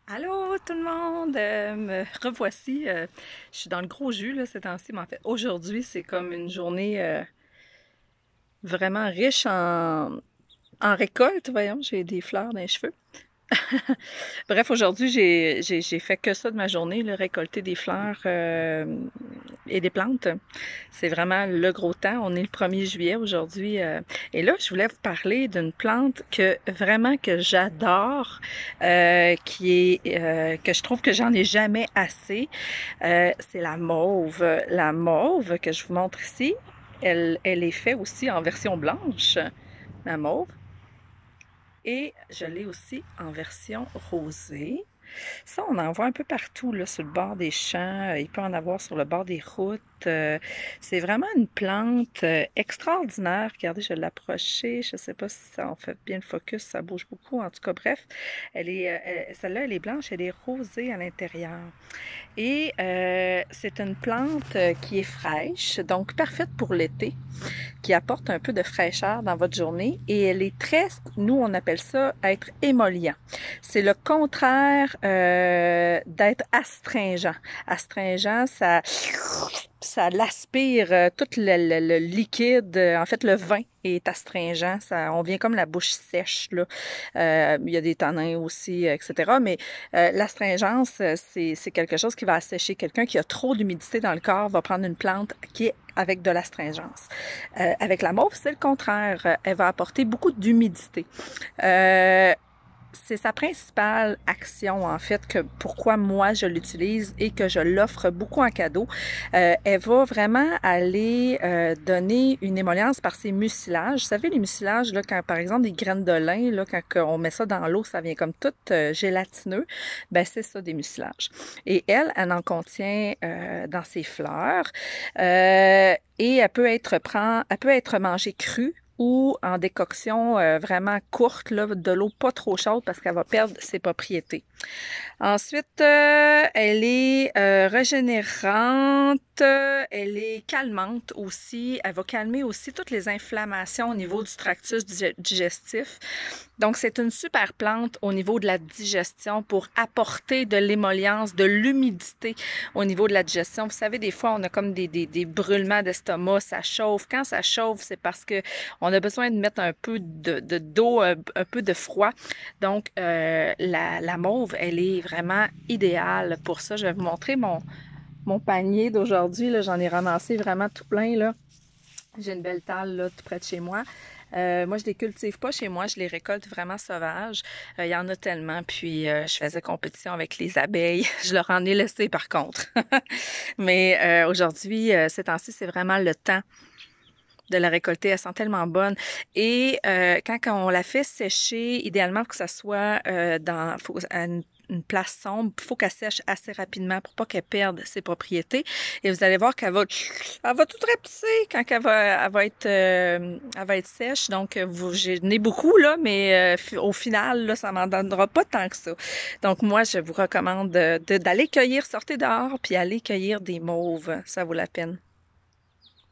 Allô tout le monde, me revoici. Je suis dans le gros jus là, ces temps-ci, mais en fait aujourd'hui c'est comme une journée vraiment riche en récolte. Voyons, j'ai des fleurs dans les cheveux. Bref, aujourd'hui j'ai fait que ça de ma journée, là, récolter des fleurs et des plantes. C'est vraiment le gros temps. On est le 1er juillet aujourd'hui. Et là, je voulais vous parler d'une plante que vraiment que j'adore, qui est que je trouve que j'en ai jamais assez. C'est la mauve. La mauve que je vous montre ici, elle est faite aussi en version blanche, la mauve. Et je l'ai aussi en version rosée. Ça, on en voit un peu partout, là, sur le bord des champs. Il peut en avoir sur le bord des routes. C'est vraiment une plante extraordinaire. Regardez, je l'ai approchée. Je ne sais pas si ça en fait bien le focus. Ça bouge beaucoup. En tout cas, bref, celle-là, elle est blanche. Elle est rosée à l'intérieur. Et c'est une plante qui est fraîche, donc parfaite pour l'été, qui apporte un peu de fraîcheur dans votre journée. Et elle est très, nous on appelle ça être émollient. C'est le contraire d'être astringent. Astringent, ça l'aspire tout le liquide. En fait, le vin est astringent. Ça, on vient comme la bouche sèche, là. Il y a des tanins aussi, etc. Mais l'astringence, c'est quelque chose qui va assécher. Quelqu'un qui a trop d'humidité dans le corps va prendre une plante qui est avec de l'astringence. Avec la mauve, c'est le contraire. Elle va apporter beaucoup d'humidité. C'est sa principale action, en fait, que pourquoi moi je l'utilise et que je l'offre beaucoup en cadeau. Elle va vraiment aller donner une émollience par ses mucilages. Vous savez, les mucilages, là, quand par exemple des graines de lin, là, quand on met ça dans l'eau, ça vient comme tout gélatineux. Ben c'est ça, des mucilages. Et elle en contient dans ses fleurs. Et elle peut être mangée crue ou en décoction vraiment courte, là, de l'eau pas trop chaude parce qu'elle va perdre ses propriétés. Ensuite, elle est régénérante, elle est calmante aussi. Elle va calmer aussi toutes les inflammations au niveau du tractus digestif. Donc, c'est une super plante au niveau de la digestion pour apporter de l'émollience, de l'humidité au niveau de la digestion. Vous savez, des fois, on a comme des brûlements d'estomac, ça chauffe. Quand ça chauffe, c'est parce que on a besoin de mettre un peu d'eau, un peu de froid. Donc, la mauve, elle est vraiment idéale pour ça. Je vais vous montrer mon panier d'aujourd'hui. J'en ai ramassé vraiment tout plein, là. J'ai une belle talle là, tout près de chez moi. Moi, je les cultive pas chez moi, je les récolte vraiment sauvages. Il y en a tellement, puis je faisais compétition avec les abeilles. Je leur en ai laissé par contre. Mais aujourd'hui, ces temps-ci, c'est vraiment le temps de la récolter. Elle sent tellement bonne. Et quand on la fait sécher, idéalement, pour que ça soit à une place sombre, il faut qu'elle sèche assez rapidement pour pas qu'elle perde ses propriétés. Et vous allez voir elle va tout rapetisser quand elle va être sèche. Donc, j'en ai beaucoup, là, mais au final, là, ça m'en donnera pas tant que ça. Donc, moi, je vous recommande d'aller cueillir, sortez dehors, puis aller cueillir des mauves. Ça vaut la peine.